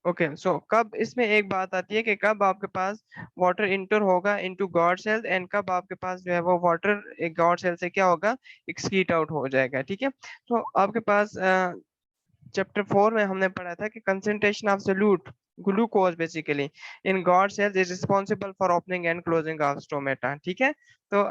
Okay, सो कब इसमें एक बात आती है कि कब आपके पास वाटर इंटर होगा इनटू गॉड सेल्स, एंड कब आपके पास जो है वो वाटर एक गॉड सेल से क्या होगा, एक्सक्रीट आउट हो जाएगा। ठीक है, तो आपके पास चैप्टर 4 में हमने पढ़ा था कि concentration of solute glucose basically in guard cells is responsible for opening and closing of stomata. ठीक है, तो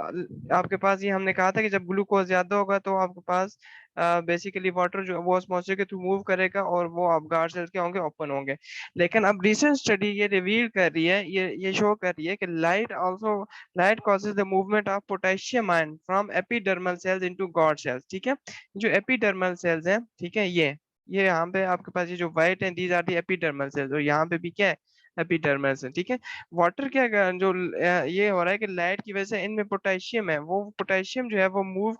आपके पास ये हमने कहा था कि जब ग्लूकोज ज्यादा होगा तो आपके पास बेसिकली वाटर जो वो ऑस्मोसिस के थ्रू मूव करेगा और वो आप गॉड सेल्स क्या होंगे, ओपन होंगे। लेकिन अब रिसेंट स्टडी ये रिवील कर रही है, ये शो कर रही है कि light causes the movement of potassium ion from epidermal cells into guard cells. ठीक है, जो एपिडर्मल सेल्स हैं, ठीक है, ये यहाँ पे आपके पास ये जो व्हाइट है, these are the epidermal cells, और यहाँ पे भी क्या है, एपिडर्मल सेल। ठीक है, वाटर क्या जो ये हो रहा है कि लाइट की वजह से इनमें पोटेशियम है, वो पोटेशियम जो है वो मूव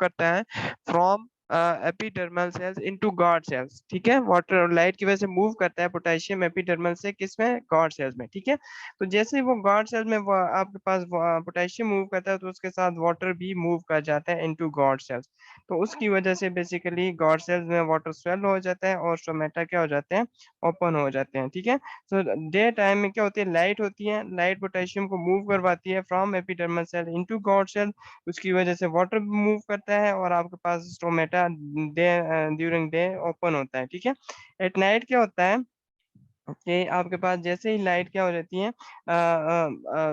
करता है from epidermal cells into guard cells. ठीक है, वाटर और लाइट की वजह से मूव करता है पोटेशियम एपिडर्मल से किसमें, गॉड सेल्स में। ठीक है, तो जैसे ही वो गॉड सेल्स में वो आपके पास पोटेशियम मूव करता है तो उसके साथ वाटर भी मूव कर जाता है इनटू गॉड सेल्स। तो उसकी वजह से बेसिकली गॉड सेल्स में वाटर स्वेल हो जाता है और स्टोमेटा क्या हो जाते हैं, ओपन हो जाते हैं। ठीक है, तो डे टाइम में क्या होती है, लाइट होती है, लाइट पोटेशियम को मूव करवाती है from epidermal cell into guard cell, उसकी वजह से वाटर भी मूव करता है और आपके पास stomata day during day open होता है। ठीक है, एट नाइट क्या होता है कि आपके पास जैसे ही लाइट क्या हो जाती है,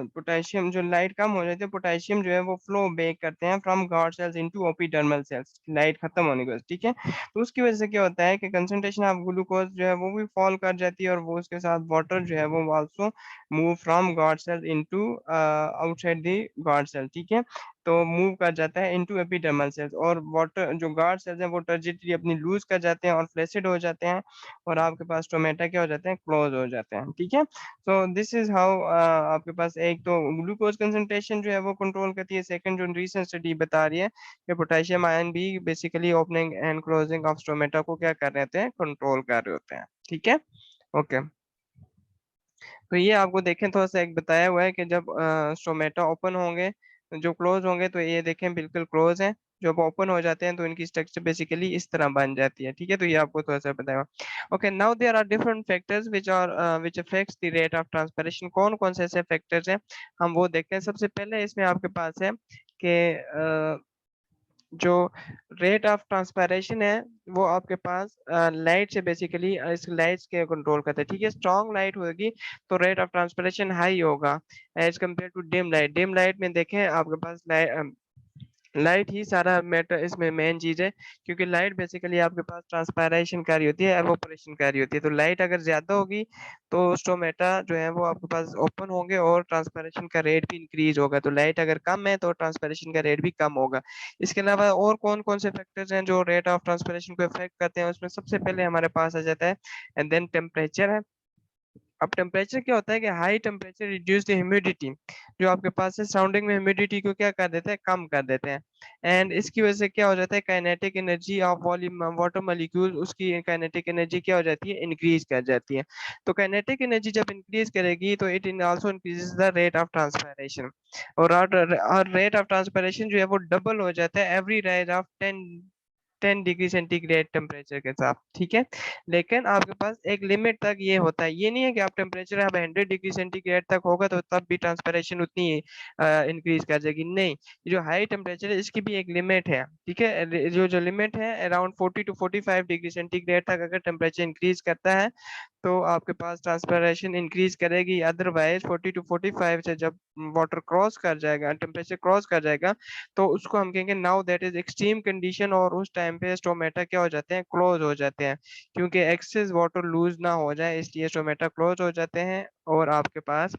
पोटेशियम जो लाइट कम हो जाती है, पोटेशियम जो है वो फ्लो बैक करते हैं from guard cells into epidermal cells, light खत्म होने के बाद। ठीक है, तो उसकी वजह से क्या होता है कि कंसंट्रेशन ऑफ ग्लूकोज जो है वो भी फॉल कर जाती है और वो उसके साथ वाटर जो है वो also move from guard cells into outside the guard cell. ठीक है, तो मूव कर जाता है इनटू एपिडर्मल सेल्स, और वाटर जो गार्ड सेल्स हैं वो टर्जिटरी अपनी लूज कर जाते हैं और फ्लैसिड हो जाते हैं, और आपके पास स्टोमेटा क्या हो जाते हैं, क्लोज हो जाते हैं। ठीक है, सो दिस इज हाउ आपके पास एक तो ग्लूकोज कंसंट्रेशन जो है वो कंट्रोल करती है, सेकंड जो रीसेंट स्टडी बता रही है कि पोटेशियम आयन भी basically opening and closing of stomata को क्या कर रहे होते हैं, कंट्रोल कर रहे होते हैं। ठीक है, ओके, तो ये आपको देखें थोड़ा सा एक बताया हुआ है कि जब स्टोमेटा ओपन होंगे, जो क्लोज होंगे, तो ये देखें बिल्कुल क्लोज है, जब ओपन हो जाते हैं तो इनकी स्ट्रक्चर बेसिकली इस तरह बन जाती है। ठीक है, तो ये आपको थोड़ा सा बताया। Okay, now there are different factors which affects the rate of transpiration. कौन कौन से ऐसे फैक्टर्स हैं, हम वो देखते हैं। सबसे पहले इसमें आपके पास है कि जो रेट ऑफ ट्रांसपायरेशन है वो आपके पास लाइट से बेसिकली इस लाइट्स के कंट्रोल करता है। ठीक है, स्ट्रॉन्ग लाइट होगी तो रेट ऑफ ट्रांसपायरेशन हाई होगा as compare to dim light. Dim light में देखें आपके पास लाइट ही सारा मैटर इसमें मेन चीज है, क्योंकि लाइट बेसिकली आपके पास ट्रांसपायरेशन कार्य होती है, एवोपरेशन कार्य होती है। तो लाइट अगर ज्यादा होगी तो स्टोमेटा जो है वो आपके पास ओपन होंगे और ट्रांसपायरेशन का रेट भी इंक्रीज होगा। तो लाइट अगर कम है तो ट्रांसपायरेशन का रेट भी कम होगा। इसके अलावा और कौन कौन से फैक्टर्स हैं जो रेट ऑफ ट्रांसपायरेशन को इफेक्ट करते हैं, उसमें सबसे पहले हमारे पास आ जाता है एंड देन टेम्परेचर है। अब टेम्परेचर क्या होता है कि high temperature reduce the humidity, जो आपके पास है सराउंडिंग में ह्यूमिडिटी को क्या कर देते हैं, कम कर देते हैं। एंड इसकी वजह से क्या हो जाता है, kinetic energy of volume water molecule, उसकी काइनेटिक एनर्जी क्या हो जाती है, इंक्रीज कर जाती है। तो काइनेटिक एनर्जी जब इंक्रीज करेगी तो it in also increases the rate of transpiration, और रेट ऑफ ट्रांसपायरेशन जो है वो डबल हो जाता है every rise of 10 degree centigrade temperature के साथ। ठीक है, लेकिन आपके पास एक लिमिट तक ये होता है, ये नहीं है कि आप टेम्परेचर अब 100 डिग्री सेंटीग्रेड तक होगा तो तब भी ट्रांसपरेशन उतनी इंक्रीज कर जाएगी, नहीं। ये जो हाई टेम्परेचर है इसकी भी एक लिमिट है। ठीक है, जो जो लिमिट है अराउंड 40 to 45 डिग्री सेंटीग्रेड तक अगर टेम्परेचर इंक्रीज करता है तो आपके पास ट्रांसपरेशन इंक्रीज करेगी। अदरवाइज 40 to 45 से जब वाटर क्रॉस कर जाएगा, टेम्परेचर क्रॉस कर जाएगा, तो उसको हम कहेंगे now that is extreme condition, और उस टाइम पे स्टोमेटा क्या हो जाते हैं, क्लोज हो जाते हैं, क्योंकि एक्सेस वाटर लूज ना हो जाए इसलिए स्टोमेटा क्लोज हो जाते हैं और आपके पास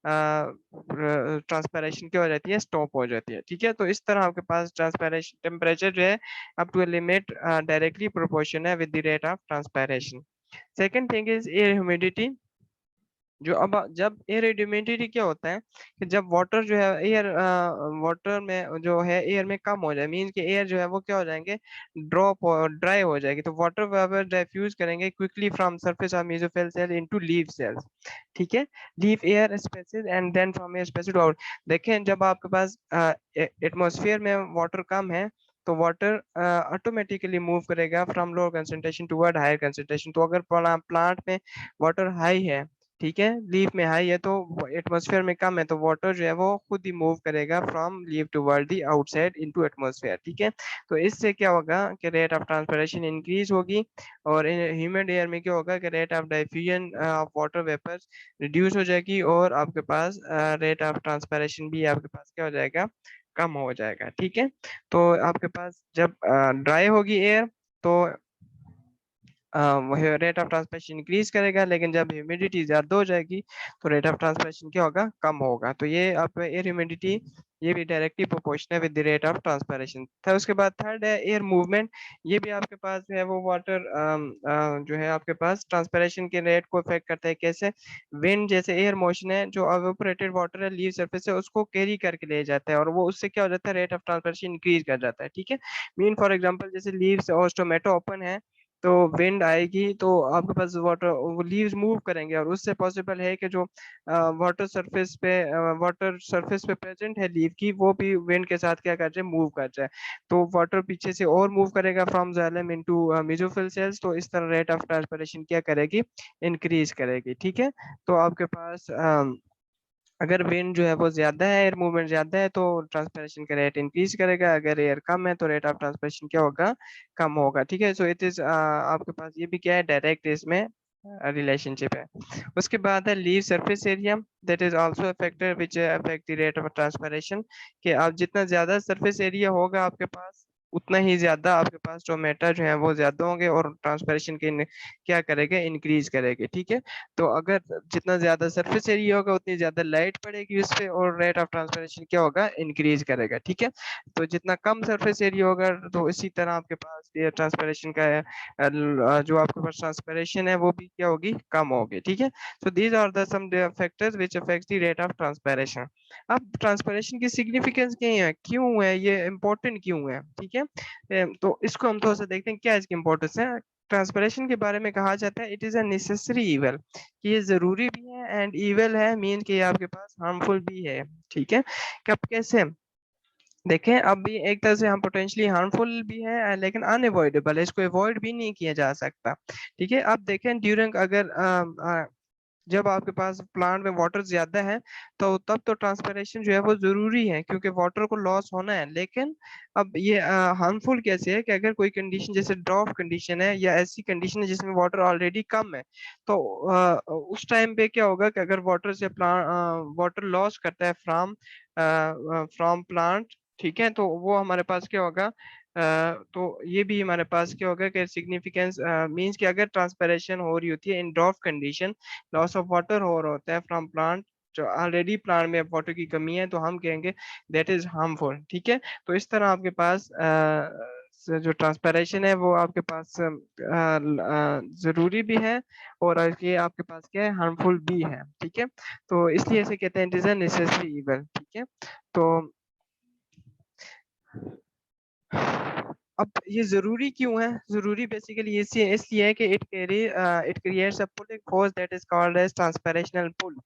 ट्रांसपैरेशन क्या हो जाती है, स्टॉप हो जाती है। ठीक है, तो इस तरह आपके पास ट्रांसपैरेशन टेम्परेचर जो है up to a limit directly proportion है with the rate of transpiration. Second thing is air humidity. जो अब जब एयर ह्यूमिडिटी क्या होता है कि जब वाटर जो है एयर वाटर में जो है एयर में कम हो जाए, मीन कि एयर जो है वो क्या हो जाएंगे, ड्रॉप और ड्राई हो जाएगी, तो वाटर वेपर डिफ्यूज करेंगे quickly from surface of mesophyll cell into leaf cells. ठीक है, leaf air spaces and then from air spaces out. देखें जब आपके पास एटमॉस्फेयर में वाटर कम है तो वाटर ऑटोमेटिकली मूव करेगा फ्रॉम lower concentration toward higher concentration. तो अगर प्लांट में वाटर हाई है, ठीक है, लीफ में हाई है, तो एटमॉस्फेयर में कम है, तो वाटर जो है वो खुद ही मूव करेगा from leaf toward the outside into atmosphere, ठीक है। तो इससे क्या होगा कि रेट ऑफ ट्रांसपिरेशन इंक्रीज होगी, और ह्यूमिड एयर में क्या होगा कि rate of diffusion of water vapour reduce हो जाएगी, और आपके पास रेट ऑफ ट्रांसपिरेशन भी आपके पास क्या हो जाएगा, कम हो जाएगा, ठीक है। तो आपके पास जब ड्राई होगी एयर, तो रेट ऑफ ट्रांसपिरेशन इंक्रीज करेगा, लेकिन जब ह्यूमिडिटी ज्यादा हो जाएगी तो रेट ऑफ ट्रांसपिरेशन क्या होगा, कम होगा। तो ये आप एयर ह्यूमिडिटी, ये भी directly proportional with the rate of transpiration था। उसके बाद थर्ड है एयर मूवमेंट। ये भी आपके पास जो है वो वाटर जो है आपके पास ट्रांसपिरेशन के रेट को इफेक्ट करता है। कैसे? विंड जैसे एयर मोशन है, जो एवापोरेटेड वाटर है लीव सरफेस से, उसको कैरी करके ले जाता है, और वो उससे क्या हो जाता है, रेट ऑफ ट्रांसपिरेशन इंक्रीज कर जाता है, ठीक है। मीन फॉर एग्जांपल जैसे लीव्स और टोमेटो ओपन है, तो विंड आएगी तो आपके पास वाटर, वो लीव्स मूव करेंगे, और उससे पॉसिबल है कि जो वाटर सरफेस पे प्रेजेंट है लीव की, वो भी विंड के साथ क्या कर जाए, मूव कर जाए। तो वाटर पीछे से और मूव करेगा from xylem into mesophyll cells, तो इस तरह रेट ऑफ ट्रांसपिरेशन क्या करेगी, इंक्रीज करेगी, ठीक है। तो आपके पास अगर विंड जो है वो ज्यादा है, एयर मूवमेंट ज्यादा है, तो ट्रांसपिरेशन का रेट इंक्रीज करेगा, अगर एयर कम है तो रेट ऑफ ट्रांसपिरेशन क्या होगा, कम होगा, ठीक है। सो इट इज आपके पास ये भी क्या है, डायरेक्ट इसमें रिलेशनशिप है। उसके बाद है leave surface area, that is also a factor which affect the rate of transpiration. कि आप जितना ज्यादा सरफेस एरिया होगा आपके पास, उतना ही ज्यादा आपके पास जो मैटर जो है वो ज्यादा होंगे, और ट्रांसपिरेशन के क्या करेगा, इंक्रीज करेगा, ठीक है। तो अगर जितना ज्यादा सरफेस एरिया होगा उतनी ज्यादा लाइट पड़ेगी उस पे, और रेट ऑफ ट्रांसपिरेशन क्या होगा, इंक्रीज करेगा, ठीक है। तो जितना कम सरफेस एरिया होगा, तो इसी तरह आपके पास ये ट्रांसपिरेशन का जो आपके पास ट्रांसपिरेशन है वो भी क्या होगी, कम होगी, ठीक है। तो these are the some factors which affects the rate of transpiration. अब ट्रांसपिरेशन की सिग्निफिकेंस क्या है, क्यों है ये इम्पोर्टेंट, क्यों है, ठीक है। तो इसको हम थोड़ा सा देखते हैं क्या इसकी इंपॉर्टेंस है। ट्रांसपिरेशन के बारे में कहा जाता है it is a necessary evil, कि ये जरूरी भी है, एंड इवल है मीन कि ये आपके पास हार्मफुल भी है, ठीक है। कब, कैसे देखें, अब ये एक तरह से हम पोटेंशियली हार्मफुल भी है, लेकिन अनअवॉइडेबल है, इसको अवॉइड भी नहीं किया जा सकता, ठीक है। अब देखें ड्यूरिंग, अगर जब आपके पास प्लांट में वाटर ज्यादा है, तो तब तो ट्रांसपिरेशन जो है वो जरूरी है, क्योंकि वाटर को लॉस होना है। लेकिन अब ये हार्मफुल कैसे है, कि अगर कोई कंडीशन जैसे ड्रॉप कंडीशन है, या ऐसी कंडीशन है जिसमें वाटर ऑलरेडी कम है, तो उस टाइम पे क्या होगा कि अगर वाटर से प्लांट वाटर लॉस करता है फ्रॉम फ्रॉम प्लांट, ठीक है, तो वो हमारे पास क्या होगा, तो ये भी हमारे पास क्या होगा कि सिग्निफिकेंस मींस कि अगर ट्रांसपिरेशन हो रही होती है इन drop condition, loss of water हो रहा होता है फ्रॉम प्लांट, जो ऑलरेडी प्लांट में वाटर की कमी है, तो हम कहेंगे दैट इज हार्मफुल, ठीक है। तो इस तरह आपके पास जो ट्रांसपिरेशन है वो आपके पास जरूरी भी है, और ये आपके पास क्या है, हार्मफुल भी है, ठीक है। तो इसलिए इसे कहते हैं it is a necessary evil, ठीक है। तो अब ये जरूरी क्यों है, जरूरी बेसिकली इसलिए इसलिए है कि it creates a pulling force that is called as transpirational pull.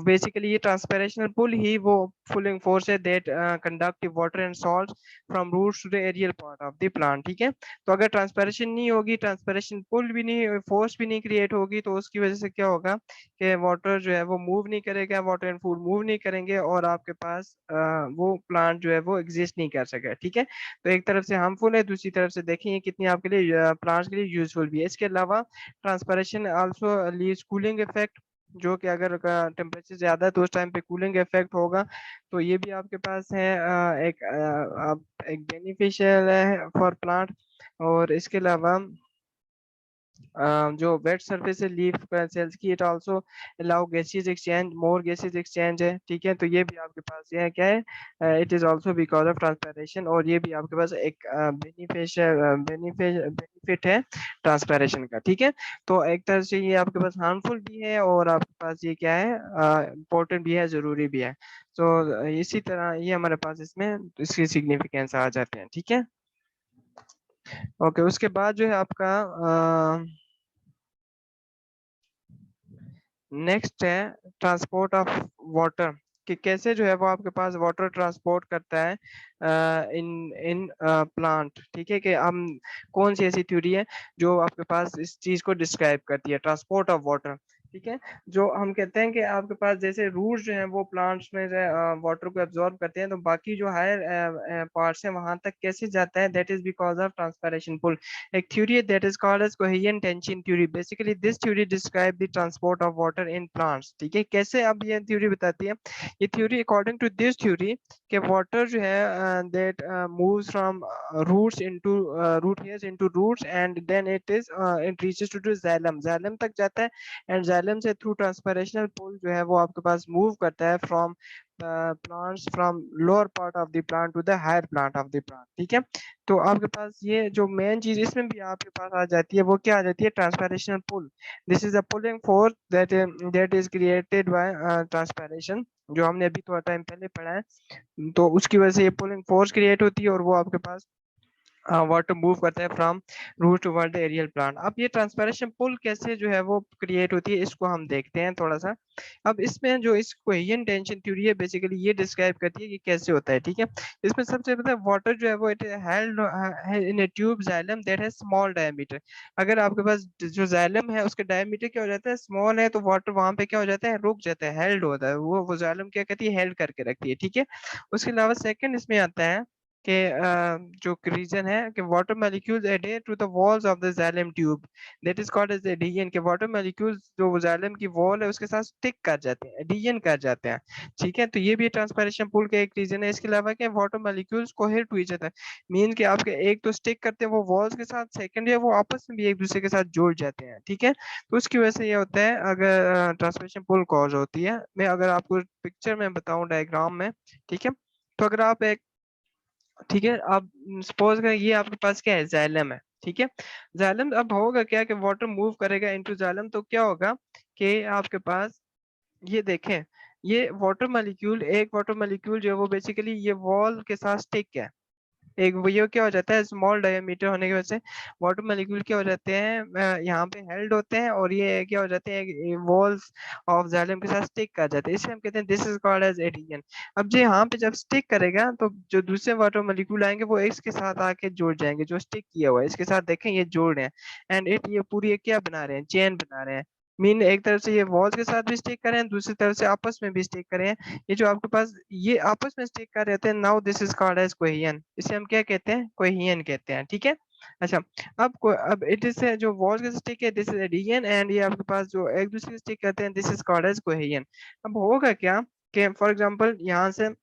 Basically ये ट्रांसपिरेशनल पुल ही वो पुलिंग फोर्स है that conduct water and salt from roots to the aerial part of the plant, ठीक है। तो अगर ट्रांसपिरेशन नहीं होगी, ट्रांसपिरेशन पुल भी नहीं, फोर्स भी नहीं क्रिएट होगी, तो उसकी वजह से क्या होगा कि वाटर जो है वो मूव नहीं करेगा, वाटर एंड फूड मूव नहीं करेंगे, और आपके पास वो प्लांट जो है वो एग्जिस्ट नहीं कर सकेगा, ठीक है। तो एक तरफ से हार्मफुल है, दूसरी तरफ से देखें ये कितनी आपके लिए प्लांट्स के लिए यूजफुल भी है। इसके अलावा transpiration also leaves cooling effect, जो कि अगर टेम्परेचर ज्यादा है तो उस टाइम पे कूलिंग इफेक्ट होगा, तो ये भी आपके पास है एक बेनिफिशियल है फॉर प्लांट। और इसके अलावा जो वेट सरफेस है लीफ सेल्स की, it also allow gases exchange, more gases exchange है, ठीक है। तो ये भी आपके पास ये है क्या है, it is also because of transpiration, और ये भी आपके पास एक बेनिफिशियल बेनिफिट है ट्रांसपिरेशन का, ठीक है। तो एक तरह से ये आपके पास हार्मफुल भी है, और आपके पास ये क्या है, इम्पोर्टेंट भी है, जरूरी भी है। तो इसी तरह ये हमारे पास इसमें इसकी सिग्निफिकेंस आ जाते हैं, ठीक है। ओके, उसके बाद जो है आपका नेक्स्ट है ट्रांसपोर्ट ऑफ वाटर। कि कैसे जो है वो आपके पास वाटर ट्रांसपोर्ट करता है इन इन प्लांट, ठीक है, कि हम कौन सी ऐसी थ्योरी है जो आपके पास इस चीज को डिस्क्राइब करती है, ट्रांसपोर्ट ऑफ वाटर, ठीक है। जो हम कहते हैं कि आपके पास जैसे रूट्स जो हैं वो प्लांट्स में वाटर को एब्जॉर्ब करते हैं, तो बाकी जो हायर पार्ट्स हैं वहां तक कैसे जाता है, that is because of transpiration pull. एक थ्योरी है that is called as coherent tension theory. Basically this theory describe the transport of water in plants, ठीक है। कैसे अब ये थ्योरी बताती है, ये theory according to this theory कि वाटर जो है that moves from roots into root hairs into roots and then it reaches to xylem, xylem तक जाता है, एंड जाइलम से थ्रू ट्रांसपरेशनल पुल जो है वो आपके पास मूव करता है from plants from lower part of the plant to the higher plant of the plant, ठीक है। तो आपके पास ये जो मेन चीज इसमें भी आपके पास आ जाती है वो क्या आ जाती है, transpirational pull. This is a pulling force that is created by transpiration, जो हमने अभी थोड़ा टाइम पहले पढ़ा है। तो उसकी वजह से ये पुलिंग फोर्स क्रिएट होती है और वो आपके पास वाटर मूव करता है from root toward the aerial plant. अब ये ट्रांसपरेशन पुल कैसे जो है वो क्रिएट होती है, इसको हम देखते हैं थोड़ा सा। अब इसमें जो इस कोहेरेंट टेंशन थ्योरी है बेसिकली ये डिस्क्राइब करती है कि कैसे होता है, ठीक है। इसमें सबसे पहले वाटर जो है वो it held in A tube xylem that has small diameter. अगर आपके पास जो जाइलम है उसके डायमीटर क्या हो जाता है, स्मॉल है, तो वाटर वहां पे क्या हो जाता है, रुक जाता है, हेल्ड होता है, वो जाइलम क्या कहती है, हेल्ड करके रखती है, ठीक है। उसके अलावा सेकंड इसमें आता है कि जो रीजन है कि water molecules adhere to the walls of the xylem tube, that is called as adhesion, के वाटर मॉलिक्यूल्स जो जाइलम की वॉल है उसके साथ स्टिक कर जाते हैं, एडिशन कर जाते हैं, ठीक है। तो ये भी ट्रांसपरेशन पुल का एक रीजन है। इसके अलावा क्या, water molecules cohere to each other, mean कि आपके एक तो स्टिक करते हैं वो वॉल्स के साथ, सेकंड है वो आपस में भी एक दूसरे के साथ जुड़ जाते हैं, ठीक है। तो उसकी वजह से ये होता है अगर ट्रांसपरेशन पुल कॉज होती है। मैं अगर आपको पिक्चर में बताऊं डायग्राम में, ठीक है, तो अगर आप एक, ठीक है, अब सपोज करें ये आपके पास क्या है, जाइलम है, ठीक है। जाइलम, अब होगा क्या कि वाटर मूव करेगा इनटू जाइलम, तो क्या होगा कि आपके पास ये देखें, ये वाटर मॉलिक्यूल, एक वाटर मॉलिक्यूल जो है वो बेसिकली ये वॉल के साथ स्टिक है, एक वो ये क्या हो जाता है, स्मॉल डायमीटर होने की वजह से वाटर मॉलिक्यूल क्या हो जाते हैं, यहाँ पे हेल्ड होते हैं और ये क्या हो जाते हैं, वॉल्स ऑफ जाइलम के साथ स्टिक कर जाते हैं, इसे हम कहते हैं this is called as adhesion. अब जो यहाँ पे जब स्टिक करेगा तो जो दूसरे वाटर मॉलिक्यूल आएंगे वो इसके साथ आके जुड़ जाएंगे, जो स्टिक किया हुआ है इसके साथ, देखें ये जोड़ रहे हैं, एंड इट ये पूरी एक क्या बना रहे हैं, चेन बना रहे हैं। मीन एक तरफ से ये वॉल्स के साथ भी स्टिक करें हैं, दूसरी तरफ से आपस में भी स्टिक करें हैं, ये जो आपके पास ये आपस में स्टिक कर रहते हैं, now this is called as coherent, इसे हम क्या कहते हैं, कोहेरेंट कहते हैं, ठीक है। अच्छा, अब इट इज जो वॉल्स के स्टिक है दिस इज एडिशन, एंड ये आपके पास जो एक दूसरे के स्टिक करते हैं this is called as coherent. अब होगा क्या कि फॉर एग्जांपल यहाँ से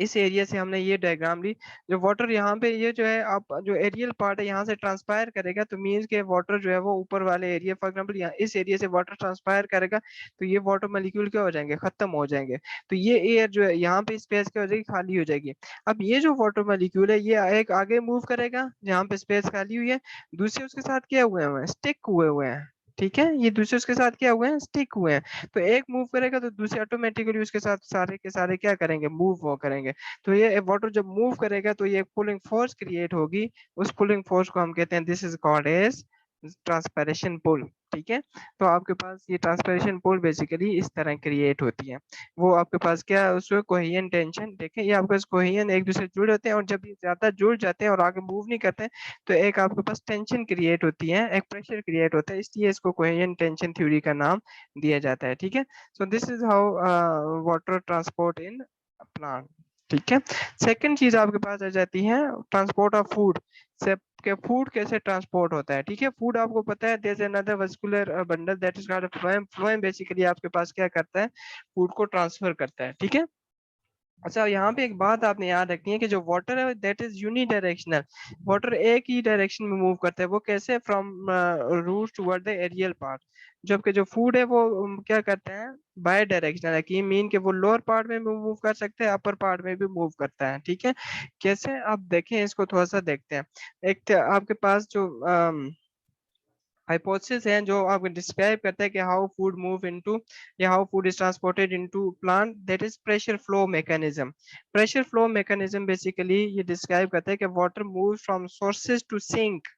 इस एरिया से हमने ये डायग्राम ली, जो वाटर यहाँ पे ये जो है आप जो एरियल पार्ट है यहाँ से ट्रांसपायर करेगा, तो मीन्स के वाटर जो है वो ऊपर वाले एरिया, फॉर एग्जांपल यहाँ इस एरिया से वाटर ट्रांसपायर करेगा, तो ये वाटर मॉलिक्यूल क्या हो जाएंगे, खत्म हो जाएंगे, तो ये एयर जो है यहाँ पे स्पेस क्या हो जाएगी, खाली हो जाएगी। अब ये जो वाटर मॉलिक्यूल है ये एक आगे मूव करेगा जहाँ पे स्पेस खाली हुई है, दूसरे उसके साथ क्या हुए हुए हैं, स्टिक हुए हुए हैं, ठीक है, ये दूसरे उसके साथ क्या हुए हैं, स्टिक हुए हैं। तो एक मूव करेगा तो दूसरे ऑटोमेटिकली उसके साथ सारे के सारे क्या करेंगे, मूव वो करेंगे। तो ये वाटर जब मूव करेगा तो ये पुलिंग फोर्स क्रिएट होगी, उस पुलिंग फोर्स को हम कहते हैं this is called as transpiration pull, ठीक है। तो आपके पास ये ट्रांसपरेशन पुल बेसिकली इस तरह क्रिएट होती है। वो आपके पास क्या है, उसमें कोहेरेंट टेंशन, देखें ये आपके पास कोहेरेंट एक दूसरे जुड़ होते हैं, और जब ये ज्यादा जुड़ जाते हैं और आगे मूव नहीं करते तो एक आपके पास टेंशन क्रिएट होती है, एक प्रेशर क्रिएट होता है, इसलिए इसको कोहेरेंट टेंशन थ्योरी का नाम दिया जाता है, ठीक है। So this is how water transport in plant, ठीक है। सेकंड चीज आपके पास आ जाती है ट्रांसपोर्ट ऑफ फूड, से के फूड कैसे ट्रांसपोर्ट होता है, ठीक है। फूड आपको पता है there is another vascular bundle that is called phloem, phloem basically आपके पास क्या करता है, फूड को ट्रांसफर करता है, ठीक है। अच्छा, यहाँ पे एक बात आपने याद रखनी है कि जो वाटर है दैट इज यूनिडायरेक्शनल, वाटर एक ही डायरेक्शन में मूव करता है, वो कैसे, from root toward the aerial part, जबकि जो फूड है वो क्या करता है, बाय डायरेक्शनल है, कि मीन के वो लोअर पार्ट में भी मूव कर सकते हैं, अपर पार्ट में भी मूव करता है, ठीक है। कैसे, आप देखें इसको थोड़ा सा देखते हैं। एक तो आपके पास जो हाइपोथेसिस है जो आपको डिस्क्राइब करता है कि हाउ फूड मूव इनटू या how food is transported into plant, that is pressure flow mechanism. Pressure flow mechanism basically ये डिस्क्राइब करता है कि water move from sources to sink,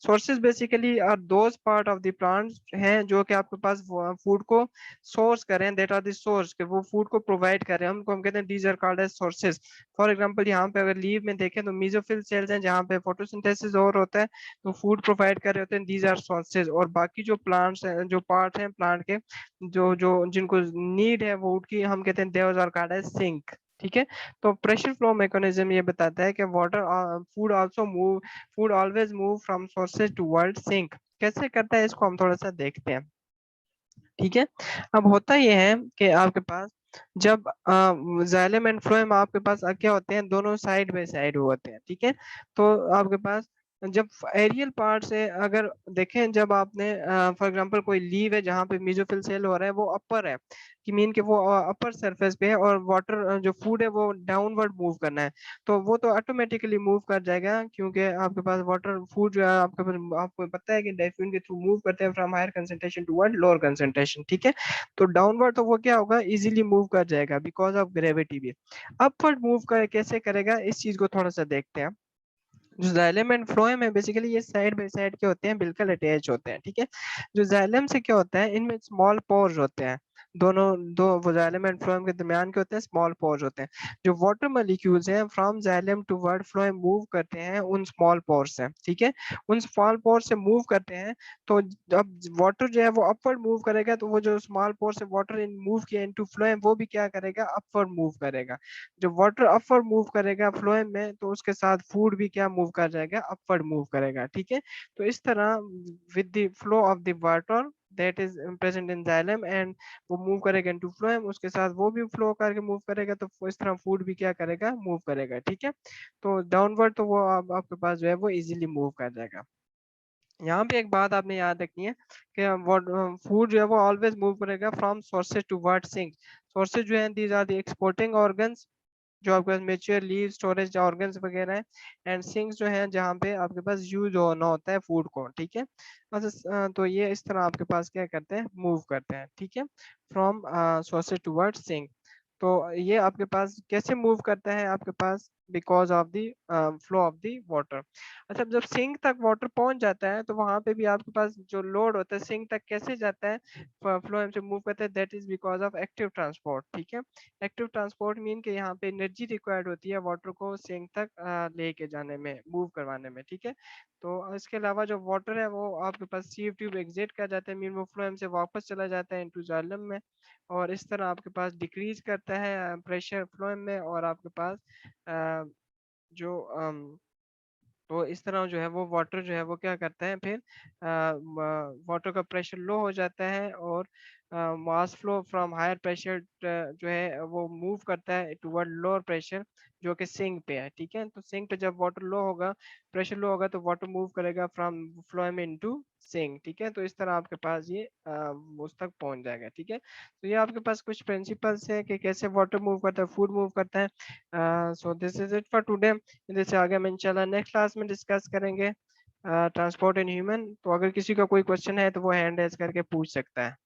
sources basically are those part of the plants हैं जो कि आपके पास फूड को सोर्स करें, दैट आर द सोर्स के वो फूड को प्रोवाइड करें, हमको हम कहते हैं these are called as sources. For example यहाँ पे अगर लीव में देखें तो मीजोफिल सेल्स हैं जहाँ पे फोटोसिंथेसिस और होता है, तो फूड प्रोवाइड कर रहे होते हैं, दीज आर सोर्सेज। और बाकी जो प्लांट्स हैं, जो पार्ट हैं प्लांट के, जो जो जिनको नीड है वो की हम कहते हैं these are called as sink. ठीक है, तो प्रेशर फ्लो मैकेनिज्म ये बताता है कि water food also move, food always move from sources toward sink. कैसे करता है इसको हम थोड़ा सा देखते हैं। ठीक है, अब होता ये है कि आपके पास जब जाइलम एंड फ्लोएम आपके पास क्या होते हैं, दोनों साइड बाय साइड होते हैं। ठीक है, तो आपके पास जब एरियल पार्ट से अगर देखें, जब आपने फॉर एग्जांपल कोई लीव है जहाँ पे मेसोफिल सेल हो रहा है वो अपर है, कि मीन के वो अपर सरफेस पे है, और वाटर जो फूड है वो डाउनवर्ड मूव करना है, तो वो तो ऑटोमेटिकली मूव कर जाएगा, क्योंकि आपके पास वाटर फूड जो है आपके पास, आपको पता है कि डाइफ्यूजन के थ्रू मूव करते हैं from higher concentration toward lower concentration. ठीक है, तो डाउनवर्ड तो वो क्या होगा, इजीली मूव कर जाएगा बिकॉज ऑफ ग्रेविटी भी। अपवर्ड मूव कर कैसे करेगा, इस चीज को थोड़ा सा देखते हैं। जो जाइलम एंड फ्लोएम है बेसिकली ये साइड बाय साइड के होते हैं, बिल्कुल अटैच होते हैं। ठीक है, जो जाइलम से क्या होता है, इनमें स्मॉल पोर्स होते हैं, दोनों दो वो जाइलम एंड फ्लोएम के दरमियान के होते हैं स्मॉल पोर्स होते हैं। जो वाटर मॉलिक्यूल्स हैं from xylem toward phloem move करते हैं उन स्मॉल पोर्स से। ठीक है, उन स्मॉल पोर्स से मूव करते हैं, तो जब वाटर जो है वो अपवर्ड मूव करेगा, तो वो जो स्मॉल पोर्स से वाटर इन मूव किया इनटू फ्लोएम, वो भी क्या करेगा, अपवर्ड मूव करेगा। जब वाटर अपवर्ड मूव करेगा फ्लोएम में, तो उसके साथ फूड भी क्या मूव कर जाएगा, अपवर्ड मूव करेगा। ठीक है, तो इस तरह with the flow of the water that is present in xylem and वो मूव करेगा इनटू फ्लोएम, उसके साथ वो भी फ्लो करके मूव करेगा, तो इस तरह फूड भी क्या करेगा, मूव करेगा। ठीक है, तो डाउनवर्ड तो वो आपके पास जो है वो इजीली मूव कर जाएगा। यहाँ पे एक बात आपने याद रखनी है कि फूड जो है वो ऑलवेज मूव करेगा from sources toward sink. Sources जो है these are the exporting organs, जो आपके पास मेच्योर लीव स्टोरेज ऑर्गन्स वगैरह है, एंड सिंक्स जो है जहाँ पे आपके पास यूज होना होता है फूड को। ठीक है, तो ये इस तरह आपके पास क्या करते हैं, मूव करते हैं। ठीक है, फ्रॉम सोर्सेज टुवर्ड सिंक। तो ये आपके पास कैसे मूव करता है, आपके पास because of the flow of the water. अच्छा, जब सिंक तक वाटर पहुंच जाता है तो वहां पे भी आपके पास जो लोड होता है सिंक तक कैसे जाता है, फ्लो से मूव करता है, that is because of active transport. ठीक है, एक्टिव ट्रांसपोर्ट मीन के यहाँ पे एनर्जी रिक्वायर्ड होती है वाटर को सिंक तक लेके जाने में, मूव करवाने में। ठीक है, तो इसके अलावा जो वाटर है वो आपके पास सीव ट्यूब एग्जिट कर जाता है, मीन वो फ्लोएम से वापस चला जाता है इनटू जाइलम में, और इस तरह आपके पास डिक्रीज करता है प्रेशर फ्लोएम में, और आपके पास अ, जो तो इस तरह जो है वो वाटर जो है वो क्या करता है फिर, वाटर का प्रेशर लो हो जाता है, और mass flow from higher pressure जो है वो मूव करता है टुवर्ड लोअर प्रेशर जो कि सिंक पे है। ठीक है, तो सिंक पे जब वाटर लो होगा, प्रेशर लो होगा, तो वाटर मूव करेगा फ्रॉम फ्लोएम इनटू सिंक। ठीक है, तो इस तरह आपके पास ये उस तक पहुंच जाएगा। ठीक है, तो ये आपके पास कुछ प्रिंसिपल्स है कि कैसे वाटर मूव करता है, फूड मूव करता है। So this is it for today. जैसे आगे हम इंशाल्लाह नेक्स्ट क्लास में डिस्कस करेंगे ट्रांसपोर्ट इन ह्यूमन। तो अगर किसी का कोई क्वेश्चन है तो वो हैंड रेज करके पूछ सकता है।